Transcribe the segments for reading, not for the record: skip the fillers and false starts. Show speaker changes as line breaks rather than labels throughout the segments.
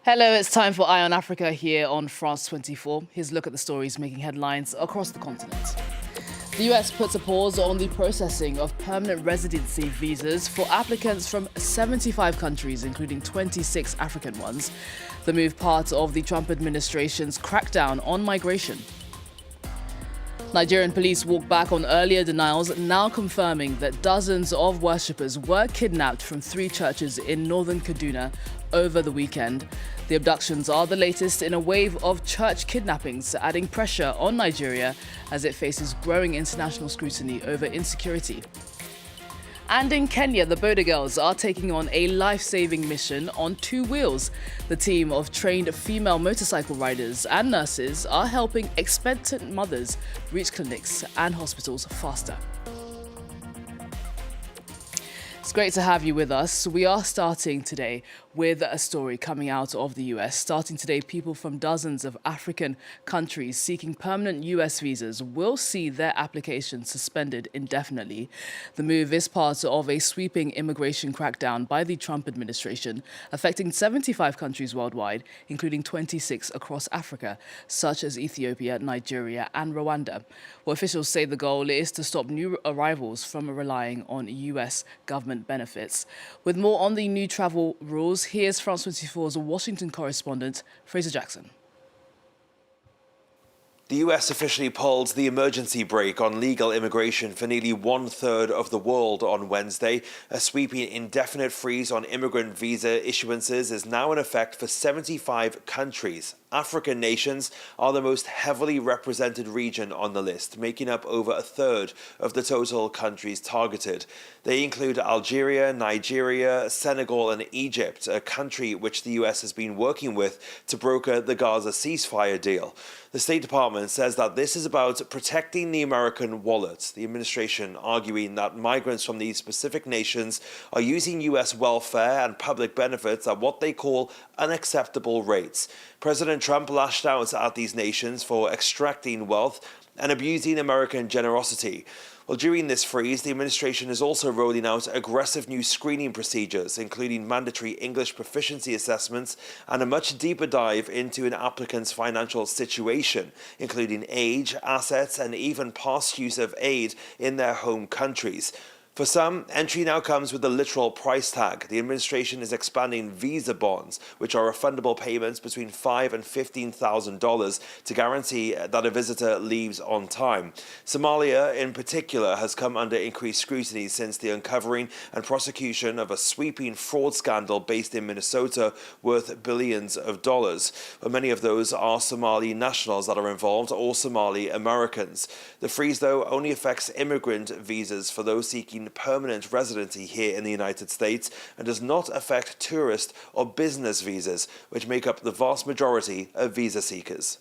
Hello, it's time for Eye on Africa here on France 24. Here's a look at the stories making headlines across the continent. The US puts a pause on the processing of permanent residency visas for applicants from 75 countries, including 26 African ones. The move part of the Trump administration's crackdown on migration. Nigerian police walk back on earlier denials, now confirming that dozens of worshippers were kidnapped from 3 churches in northern Kaduna over the weekend. The abductions are the latest in a wave of church kidnappings, adding pressure on Nigeria as it faces growing international scrutiny over insecurity. And in Kenya, the Boda Girls are taking on a life-saving mission on 2 wheels. The team of trained female motorcycle riders and nurses are helping expectant mothers reach clinics and hospitals faster. It's great to have you with us. We are starting today with a story coming out of the US. Starting today, people from dozens of African countries seeking permanent US visas will see their applications suspended indefinitely. The move is part of a sweeping immigration crackdown by the Trump administration, affecting 75 countries worldwide, including 26 across Africa, such as Ethiopia, Nigeria, and Rwanda. Well, officials say the goal is to stop new arrivals from relying on US government benefits. With more on the new travel rules, here's France 24's Washington correspondent, Fraser Jackson.
The US officially pulled the emergency brake on legal immigration for nearly 1/3 of the world on Wednesday. A sweeping indefinite freeze on immigrant visa issuances is now in effect for 75 countries. African nations are the most heavily represented region on the list, making up over 1/3 of the total countries targeted. They include Algeria, Nigeria, Senegal and Egypt, a country which the US has been working with to broker the Gaza ceasefire deal. The State Department says that this is about protecting the American wallet, the administration arguing that migrants from these specific nations are using US welfare and public benefits at what they call unacceptable rates. President Trump lashed out at these nations for extracting wealth and abusing American generosity. Well, during this freeze, the administration is also rolling out aggressive new screening procedures, including mandatory English proficiency assessments and a much deeper dive into an applicant's financial situation, including age, assets, and even past use of aid in their home countries. For some, entry now comes with a literal price tag. The administration is expanding visa bonds, which are refundable payments between $5,000 and $15,000 to guarantee that a visitor leaves on time. Somalia, in particular, has come under increased scrutiny since the uncovering and prosecution of a sweeping fraud scandal based in Minnesota worth billions of dollars. But many of those are Somali nationals that are involved, or Somali Americans. The freeze, though, only affects immigrant visas for those seeking permanent residency here in the United States and does not affect tourist or business visas, which make up the vast majority of visa seekers.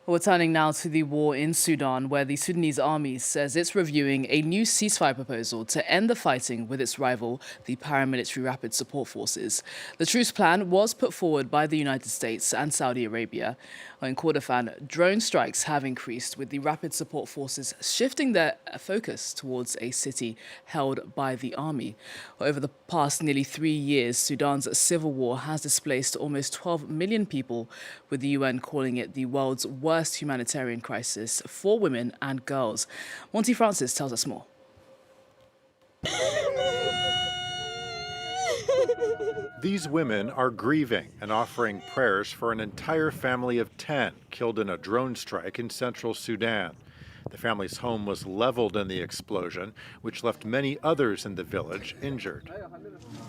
We're turning now to the war in Sudan, where the Sudanese army says it's reviewing a new ceasefire proposal to end the fighting with its rival, the paramilitary Rapid Support Forces. The truce plan was put forward by the United States and Saudi Arabia. In Kordofan, drone strikes have increased, with the Rapid Support Forces shifting their focus towards a city held by the army. Over the past nearly 3 years, Sudan's civil war has displaced almost 12 million people, with the UN calling it the world's worst humanitarian crisis for women and girls. Monty Francis tells us more.
These women are grieving and offering prayers for an entire family of 10 killed in a drone strike in central Sudan. The family's home was leveled in the explosion, which left many others in the village injured.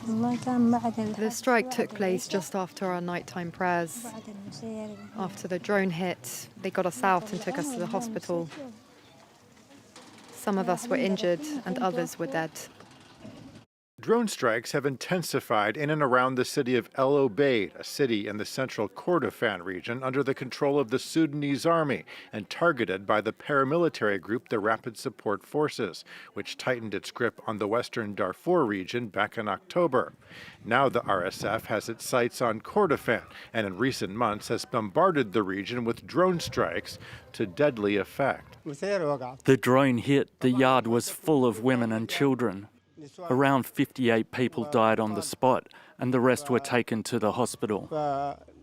The strike took place just after our nighttime prayers. After the drone hit, they got us out and took us to the hospital. Some of us were injured and others were dead.
Drone strikes have intensified in and around the city of El Obeid, a city in the central Kordofan region under the control of the Sudanese army and targeted by the paramilitary group the Rapid Support Forces, which tightened its grip on the western Darfur region back in October. Now the RSF has its sights on Kordofan and in recent months has bombarded the region with drone strikes to deadly effect.
The drone hit. The yard was full of women and children. Around 58 people died on the spot, and the rest were taken to the hospital.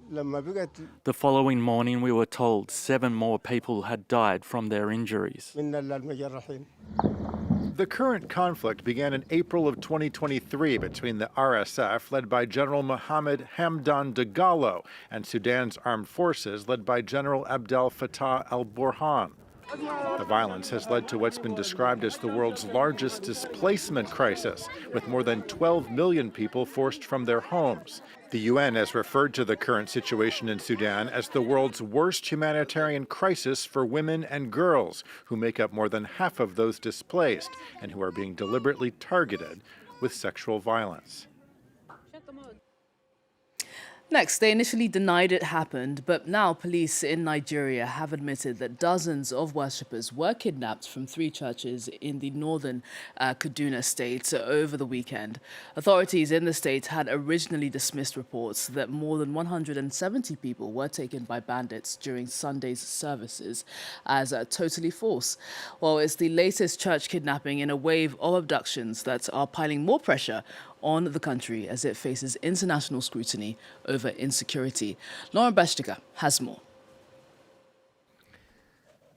The following morning, we were told 7 more people had died from their injuries.
The current conflict began in April of 2023 between the RSF, led by General Mohammed Hamdan Dagalo, and Sudan's armed forces, led by General Abdel Fattah al-Burhan. The violence has led to what's been described as the world's largest displacement crisis, with more than 12 million people forced from their homes. The UN has referred to the current situation in Sudan as the world's worst humanitarian crisis for women and girls, who make up more than half of those displaced and who are being deliberately targeted with sexual violence.
Next, they initially denied it happened, but now police in Nigeria have admitted that dozens of worshippers were kidnapped from 3 churches in the northern Kaduna state over the weekend. Authorities in the state had originally dismissed reports that more than 170 people were taken by bandits during Sunday's services as totally false. Well, it's the latest church kidnapping in a wave of abductions that are piling more pressure on the country as it faces international scrutiny over insecurity. Lauren Beshtika has more.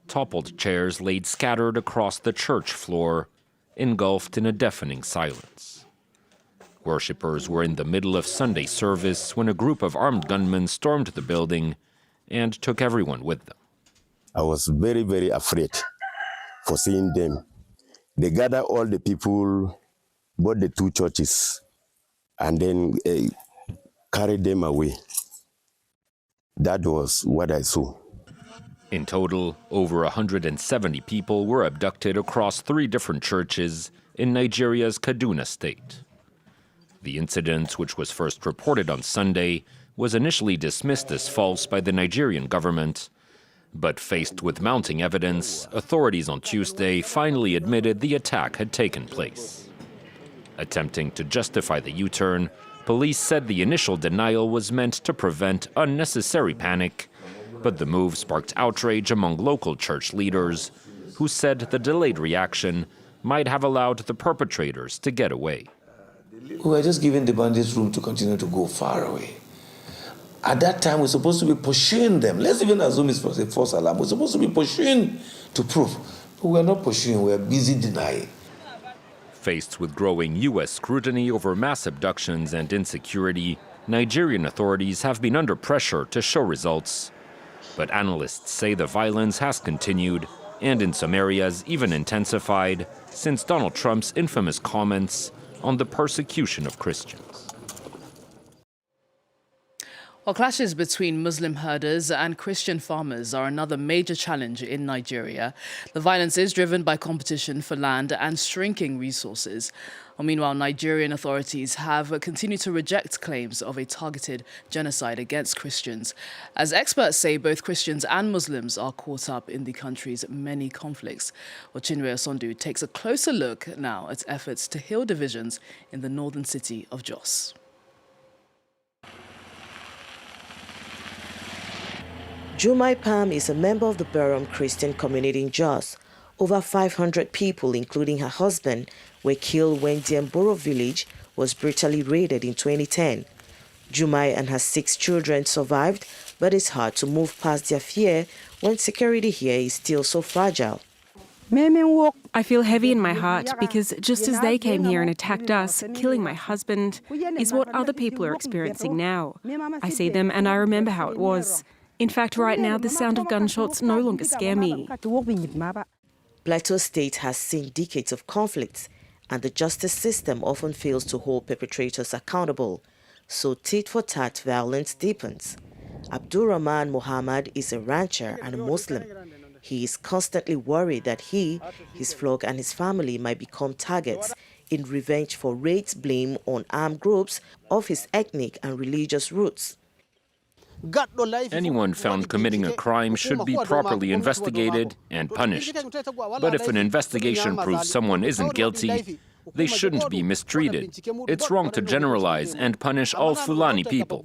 Toppled chairs laid scattered across the church floor, engulfed in a deafening silence. Worshippers were in the middle of Sunday service when a group of armed gunmen stormed the building and took everyone with them.
I was very, very afraid for seeing them. They gathered all the people, both the 2 churches, and then carried them away. That was what I saw.
In total, over 170 people were abducted across 3 different churches in Nigeria's Kaduna state. The incident, which was first reported on Sunday, was initially dismissed as false by the Nigerian government. But faced with mounting evidence, authorities on Tuesday finally admitted the attack had taken place. Attempting to justify the U-turn, police said the initial denial was meant to prevent unnecessary panic, but the move sparked outrage among local church leaders, who said the delayed reaction might have allowed the perpetrators to get away.
We were just giving the bandits room to continue to go far away. At that time, we're supposed to be pursuing them. Let's even assume it's a false alarm. We're supposed to be pursuing to prove. But we're not pursuing, we're busy denying.
Faced with growing U.S. scrutiny over mass abductions and insecurity, Nigerian authorities have been under pressure to show results. But analysts say the violence has continued, and in some areas even intensified, since Donald Trump's infamous comments on the persecution of Christians.
Well, clashes between Muslim herders and Christian farmers are another major challenge in Nigeria. The violence is driven by competition for land and shrinking resources. Well, meanwhile, Nigerian authorities have continued to reject claims of a targeted genocide against Christians, as experts say both Christians and Muslims are caught up in the country's many conflicts. Well, Chinwe Osondu takes a closer look now at efforts to heal divisions in the northern city of Jos.
Jumai Pam is a member of the Baram Christian community in Jos. Over 500 people, including her husband, were killed when Diemboro village was brutally raided in 2010. Jumai and her 6 children survived, but it's hard to move past their fear when security here is still so fragile.
I feel heavy in my heart because just as they came here and attacked us, killing my husband is what other people are experiencing now. I see them and I remember how it was. In fact, right now, the sound of gunshots no longer scare me.
Plateau State has seen decades of conflicts, and the justice system often fails to hold perpetrators accountable, so tit-for-tat violence deepens. Abdurrahman Muhammad is a rancher and a Muslim. He is constantly worried that he, his flock and his family might become targets in revenge for raids blamed on armed groups of his ethnic and religious roots.
Anyone found committing a crime should be properly investigated and punished. But if an investigation proves someone isn't guilty, they shouldn't be mistreated. It's wrong to generalize and punish all Fulani people.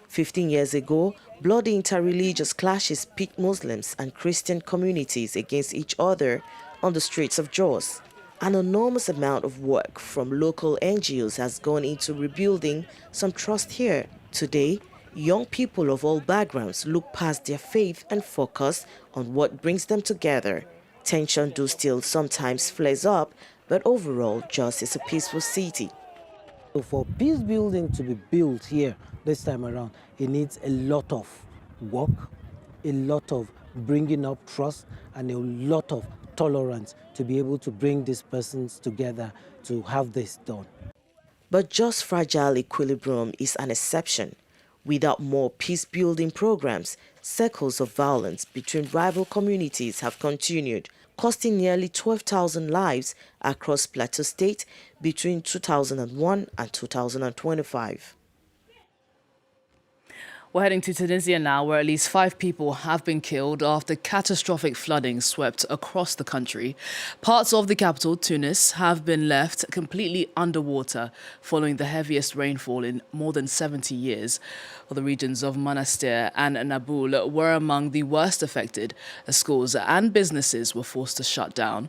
15 years ago, bloody interreligious clashes pit Muslims and Christian communities against each other on the streets of Jos. An enormous amount of work from local NGOs has gone into rebuilding some trust here. Today, young people of all backgrounds look past their faith and focus on what brings them together. Tension do still sometimes flares up, but overall, Jos is a peaceful city.
So for peace building to be built here this time around, it needs a lot of work, a lot of bringing up trust, and a lot of tolerance to be able to bring these persons together to have this done.
But Jos' fragile equilibrium is an exception. Without more peace-building programs, cycles of violence between rival communities have continued, costing nearly 12,000 lives across Plateau State between 2001 and 2025.
We're heading to Tunisia now, where at least 5 people have been killed after catastrophic flooding swept across the country. Parts of the capital, Tunis, have been left completely underwater following the heaviest rainfall in more than 70 years. Well, the regions of Monastir and Naboul were among the worst affected, as schools and businesses were forced to shut down.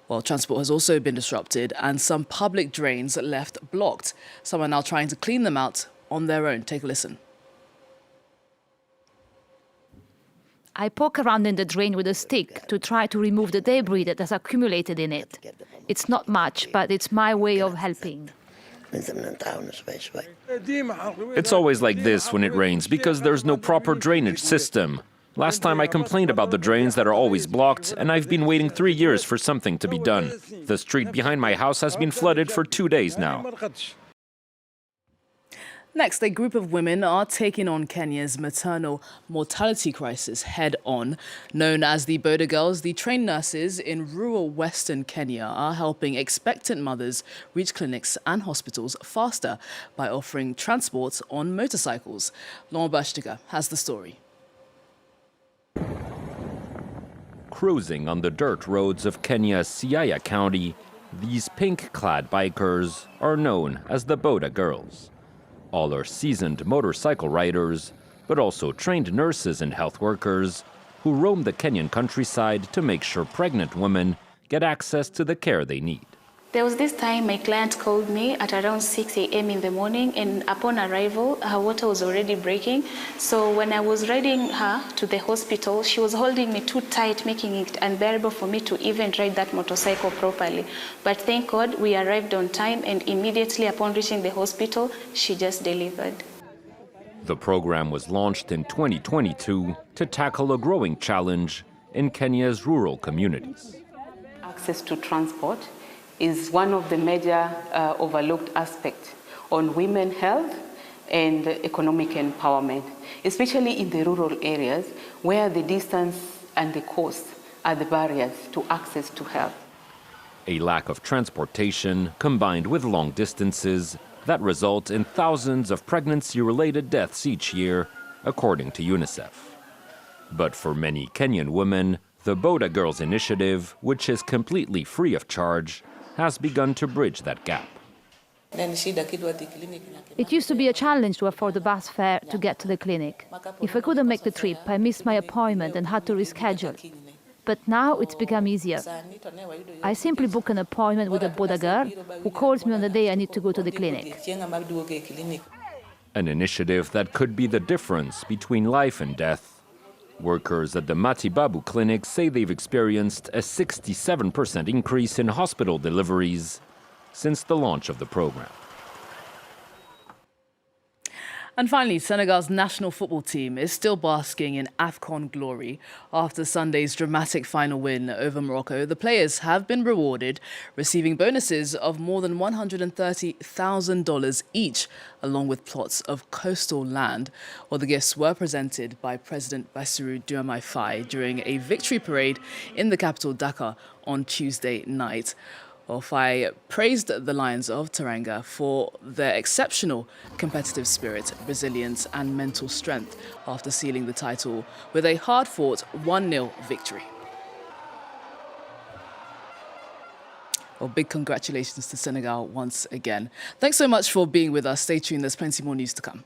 Well, transport has also been disrupted and some public drains left blocked. Some are now trying to clean them out on their own. Take a listen.
I poke around in the drain with a stick to try to remove the debris that has accumulated in it. It's not much, but it's my way of helping.
It's always like this when it rains because there's no proper drainage system. Last time I complained about the drains that are always blocked, and I've been waiting 3 years for something to be done. The street behind my house has been flooded for 2 days now.
Next, a group of women are taking on Kenya's maternal mortality crisis head-on. Known as the Boda Girls, the trained nurses in rural western Kenya are helping expectant mothers reach clinics and hospitals faster by offering transport on motorcycles. Laurent Bashtika has the story.
Cruising on the dirt roads of Kenya's Siaya County, these pink-clad bikers are known as the Boda Girls. All are seasoned motorcycle riders, but also trained nurses and health workers who roam the Kenyan countryside to make sure pregnant women get access to the care they need.
There was this time my client called me at around 6 a.m. in the morning, and upon arrival, her water was already breaking. So when I was riding her to the hospital, she was holding me too tight, making it unbearable for me to even ride that motorcycle properly. But thank God we arrived on time, and immediately upon reaching the hospital, she just delivered.
The program was launched in 2022 to tackle a growing challenge in Kenya's rural communities.
Access to transport is one of the major overlooked aspects on women's health and economic empowerment, especially in the rural areas where the distance and the cost are the barriers to access to health.
A lack of transportation combined with long distances that result in thousands of pregnancy-related deaths each year, according to UNICEF. But for many Kenyan women, the Boda Girls initiative, which is completely free of charge, has begun to bridge that gap.
It used to be a challenge to afford the bus fare to get to the clinic. If I couldn't make the trip, I missed my appointment and had to reschedule. But now it's become easier. I simply book an appointment with a Boda girl who calls me on the day I need to go to the clinic.
An initiative that could be the difference between life and death. Workers at the Matibabu clinic say they've experienced a 67% increase in hospital deliveries since the launch of the program.
And finally, Senegal's national football team is still basking in AFCON glory. After Sunday's dramatic final win over Morocco, the players have been rewarded, receiving bonuses of more than $130,000 each, along with plots of coastal land. Well, the gifts were presented by President Bassirou Diomaye Faye during a victory parade in the capital, Dakar, on Tuesday night. Well, Faye praised the Lions of Teranga for their exceptional competitive spirit, resilience and mental strength after sealing the title with a hard-fought 1-0 victory. Well, big congratulations to Senegal once again. Thanks so much for being with us. Stay tuned, there's plenty more news to come.